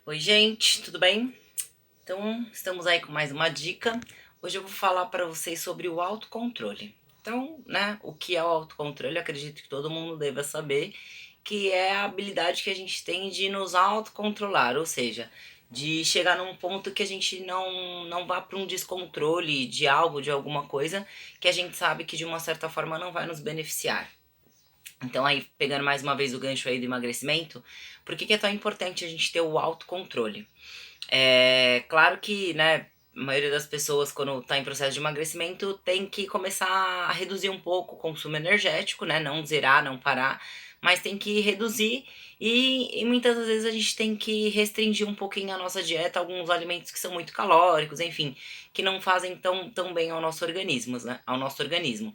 Oi, gente, tudo bem? Então, estamos aí com mais uma dica. Hoje eu vou falar para vocês sobre o autocontrole. Então, né, o que é o autocontrole? Eu acredito que todo mundo deva saber que é a habilidade que a gente tem de nos autocontrolar, ou seja, de chegar num ponto que a gente não vá para um descontrole de algo, de alguma coisa, que a gente sabe que de uma certa forma não vai nos beneficiar. Então, aí, pegando mais uma vez o gancho aí do emagrecimento, por que é tão importante a gente ter o autocontrole? É claro que, né, a maioria das pessoas, quando está em processo de emagrecimento, tem que começar a reduzir um pouco o consumo energético, né? Não zerar, não parar, mas tem que reduzir e muitas das vezes a gente tem que restringir um pouquinho a nossa dieta, alguns alimentos que são muito calóricos, enfim, que não fazem tão bem ao nosso organismo, né? Ao nosso organismo.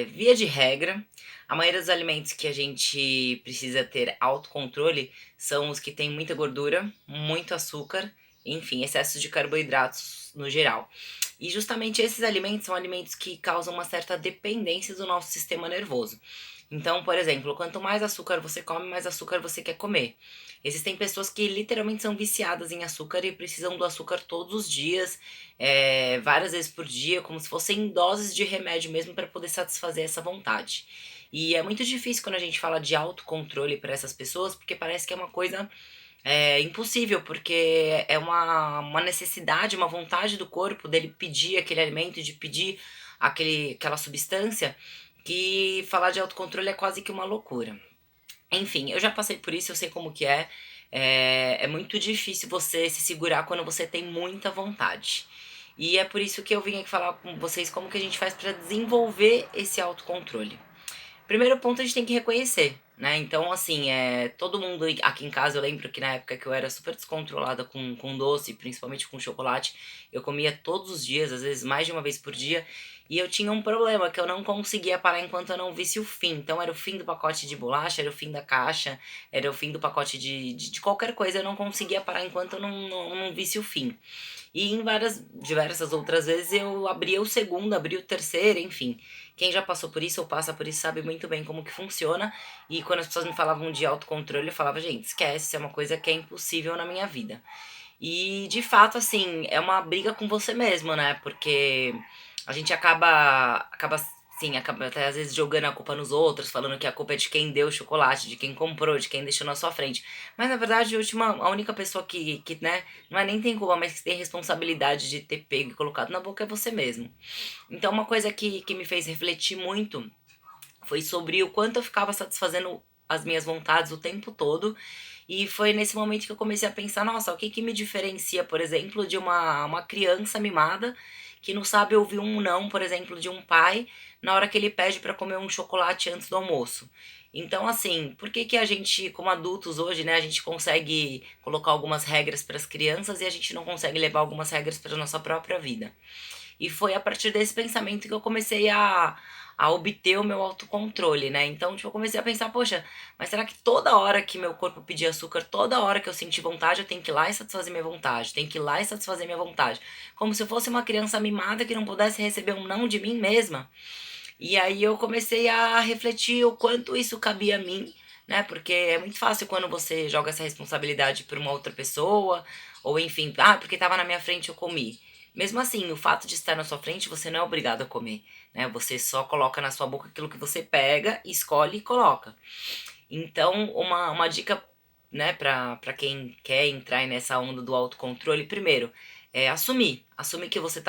Via de regra, a maioria dos alimentos que a gente precisa ter autocontrole são os que têm muita gordura, muito açúcar, enfim, excesso de carboidratos no geral. E justamente esses alimentos são alimentos que causam uma certa dependência do nosso sistema nervoso. Então, por exemplo, quanto mais açúcar você come, mais açúcar você quer comer. Existem pessoas que literalmente são viciadas em açúcar e precisam do açúcar todos os dias, várias vezes por dia, como se fossem doses de remédio mesmo para poder satisfazer essa vontade. E é muito difícil quando a gente fala de autocontrole para essas pessoas, porque parece que é uma coisa impossível, porque é uma necessidade, uma vontade do corpo dele pedir aquele alimento, de pedir aquela substância, que falar de autocontrole é quase que uma loucura. Enfim, eu já passei por isso, eu sei como que é. É muito difícil você se segurar quando você tem muita vontade. E é por isso que eu vim aqui falar com vocês como que a gente faz para desenvolver esse autocontrole. Primeiro ponto a gente tem que reconhecer, né? Então, assim, todo mundo aqui em casa, eu lembro que na época que eu era super descontrolada com doce, principalmente com chocolate, eu comia todos os dias, às vezes mais de uma vez por dia, e eu tinha um problema que eu não conseguia parar enquanto eu não visse o fim. Então, era o fim do pacote de bolacha, era o fim da caixa, era o fim do pacote de qualquer coisa, eu não conseguia parar enquanto eu não visse o fim. E em diversas outras vezes eu abria o segundo, abria o terceiro, enfim. Quem já passou por isso ou passa por isso sabe muito bem como que funciona. E quando as pessoas me falavam de autocontrole, eu falava, gente, esquece, isso é uma coisa que é impossível na minha vida. E de fato, assim, é uma briga com você mesmo, né? Porque a gente acaba até às vezes jogando a culpa nos outros, falando que a culpa é de quem deu o chocolate, de quem comprou, de quem deixou na sua frente. Mas na verdade, a única pessoa que, né, não é nem tem culpa, mas que tem responsabilidade de ter pego e colocado na boca é você mesmo. Então, uma coisa que me fez refletir muito foi sobre o quanto eu ficava satisfazendo as minhas vontades o tempo todo. E foi nesse momento que eu comecei a pensar, nossa, o que que me diferencia, por exemplo, de uma criança mimada que não sabe ouvir um não, por exemplo, de um pai na hora que ele pede para comer um chocolate antes do almoço. Então, assim, por que que a gente, como adultos hoje, né, a gente consegue colocar algumas regras para as crianças e a gente não consegue levar algumas regras para nossa própria vida? E foi a partir desse pensamento que eu comecei a obter o meu autocontrole, né? Então, tipo, eu comecei a pensar, poxa, mas será que toda hora que meu corpo pedir açúcar, toda hora que eu sentir vontade, eu tenho que ir lá e satisfazer minha vontade, tenho que ir lá e satisfazer minha vontade? Como se eu fosse uma criança mimada que não pudesse receber um não de mim mesma. E aí eu comecei a refletir o quanto isso cabia a mim, né? Porque é muito fácil quando você joga essa responsabilidade para uma outra pessoa, ou enfim, porque estava na minha frente eu comi. Mesmo assim, o fato de estar na sua frente, você não é obrigado a comer, né? Você só coloca na sua boca aquilo que você pega, escolhe e coloca. Então, uma dica, né, pra quem quer entrar nessa onda do autocontrole, primeiro, é assumir. Assumir que você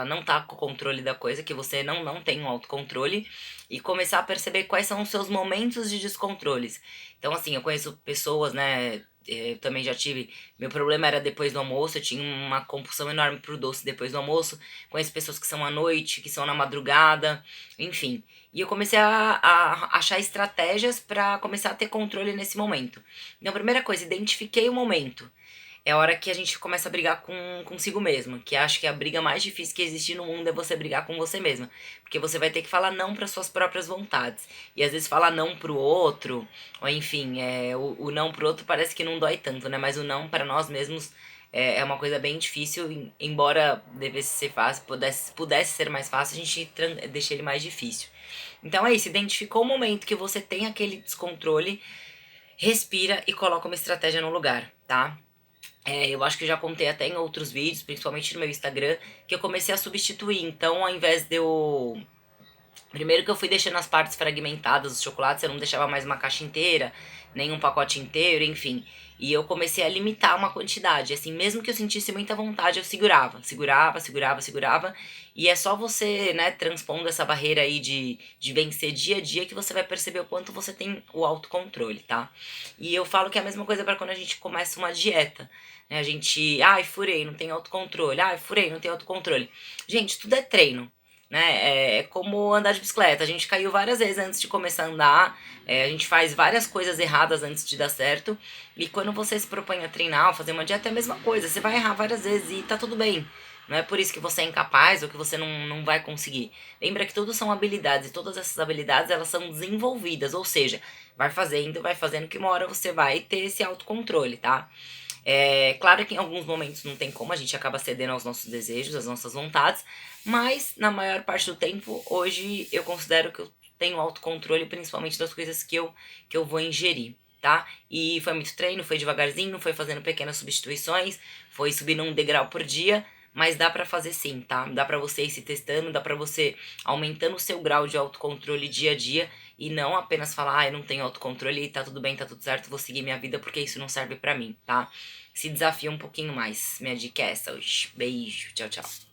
não tá com o controle da coisa, que você não tem um autocontrole, e começar a perceber quais são os seus momentos de descontroles. Então, assim, eu conheço pessoas, né, eu também já tive. Meu problema era depois do almoço, eu tinha uma compulsão enorme pro doce depois do almoço. Conheço pessoas que são à noite, que são na madrugada, enfim. E eu comecei a achar estratégias para começar a ter controle nesse momento. Então, primeira coisa, identifiquei o momento. É a hora que a gente começa a brigar consigo mesma, que acho que a briga mais difícil que existe no mundo é você brigar com você mesma, porque você vai ter que falar não para suas próprias vontades. E às vezes falar não pro outro, ou enfim, o não pro outro parece que não dói tanto, né? Mas o não para nós mesmos é uma coisa bem difícil, embora devesse ser fácil, pudesse ser mais fácil, a gente deixa ele mais difícil. Então é isso, identificou o momento que você tem aquele descontrole, respira e coloca uma estratégia no lugar, tá? Eu acho que eu já contei até em outros vídeos, principalmente no meu Instagram, que eu comecei a substituir. Então, ao invés de eu... Primeiro que eu fui deixando as partes fragmentadas dos chocolates, eu não deixava mais uma caixa inteira, nem um pacote inteiro, enfim. E eu comecei a limitar uma quantidade. Assim, mesmo que eu sentisse muita vontade, eu segurava. Segurava, segurava, segurava. E é só você, né, transpondo essa barreira aí de vencer dia a dia que você vai perceber o quanto você tem o autocontrole, tá? E eu falo que é a mesma coisa para quando a gente começa uma dieta. Né? A gente, ai, furei, não tem autocontrole. Ai, furei, não tem autocontrole. Gente, tudo é treino, né? É como andar de bicicleta. A gente caiu várias vezes antes de começar a andar, a gente faz várias coisas erradas antes de dar certo. E quando você se propõe a treinar ou fazer uma dieta, é a mesma coisa. Você vai errar várias vezes e tá tudo bem. Não é por isso que você é incapaz ou que você não vai conseguir. Lembra que tudo são habilidades e todas essas habilidades elas são desenvolvidas. Ou seja, vai fazendo que uma hora você vai ter esse autocontrole, tá? Claro que em alguns momentos não tem como, a gente acaba cedendo aos nossos desejos, às nossas vontades, mas na maior parte do tempo, hoje eu considero que eu tenho autocontrole, principalmente das coisas que eu vou ingerir, tá? E foi muito treino, foi devagarzinho, foi fazendo pequenas substituições, foi subindo um degrau por dia, mas dá pra fazer sim, tá? Dá pra você ir se testando, dá pra você aumentando o seu grau de autocontrole dia a dia e não apenas falar, ah, eu não tenho autocontrole, tá tudo bem, tá tudo certo, vou seguir minha vida porque isso não serve pra mim, tá? Se desafia um pouquinho mais. Minha dica é essa hoje. Beijo, tchau, tchau.